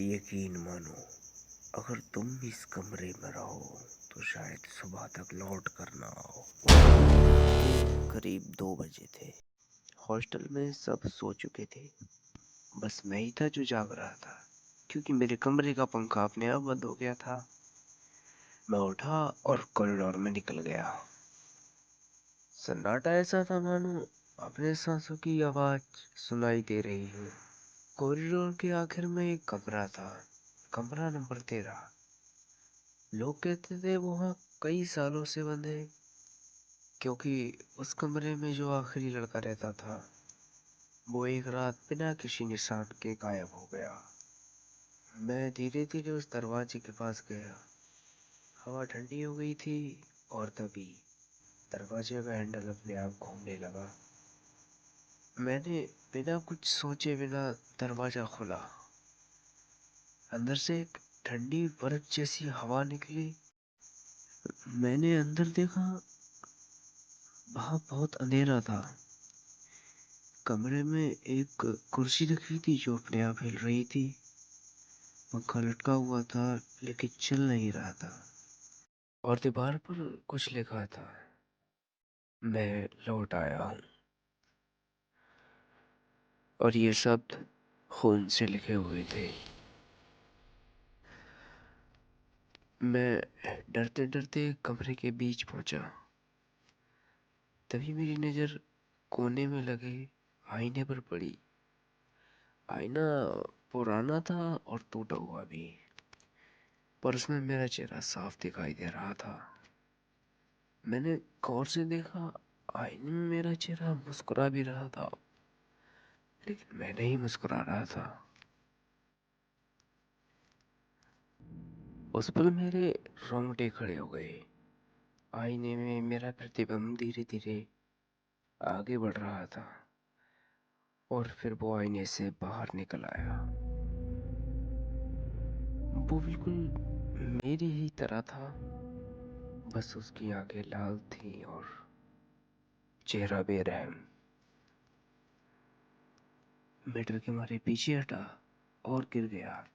यकीन मानो, अगर तुम इस कमरे में रहो तो शायद सुबह तक लौट कर ना आओ। करीब 2 बजे थे। हॉस्टल में सब सो चुके थे, बस मैं ही था जो जाग रहा था, क्योंकि मेरे कमरे का पंखा अपने आप बंद हो गया था। मैं उठा और कॉरिडोर में निकल गया। सन्नाटा ऐसा था मानो अपने सांसों की आवाज सुनाई दे रही है। कॉरिडोर के आखिर में एक कमरा था, कमरा नंबर 13। लोग कहते थे वहाँ कई सालों से बंद है, क्योंकि उस कमरे में जो आखिरी लड़का रहता था वो एक रात बिना किसी निशान के गायब हो गया। मैं धीरे धीरे उस दरवाजे के पास गया। हवा ठंडी हो गई थी और तभी दरवाजे का हैंडल अपने आप घूमने लगा। मैंने बिना कुछ सोचे बिना दरवाजा खोला। अंदर से एक ठंडी बर्फ जैसी हवा निकली। मैंने अंदर देखा, वहां बहुत अंधेरा था। कमरे में एक कुर्सी रखी थी जो अपने आप हिल रही थी। पंखा लटका हुआ था लेकिन चल नहीं रहा था, और दीवार पर कुछ लिखा था, मैं लौट आया हूँ। और ये शब्द खून से लिखे हुए थे। मैं डरते डरते कमरे के बीच पहुंचा। तभी मेरी नजर कोने में लगे आईने पर पड़ी। आईना पुराना था और टूटा हुआ भी, पर उसमें मेरा चेहरा साफ दिखाई दे रहा था। मैंने गौर से देखा, आईने में मेरा चेहरा मुस्कुरा भी रहा था, लेकिन मैं नहीं मुस्कुरा रहा था। उस पल मेरे रोंगटे खड़े हो गए। आईने में मेरा प्रतिबिंब धीरे धीरे आगे बढ़ रहा था, और फिर वो आईने से बाहर निकल आया। वो बिल्कुल मेरी ही तरह था, बस उसकी आंखें लाल थी और चेहरा बेरहम। मैं डर के मारे पीछे हटा और गिर गया।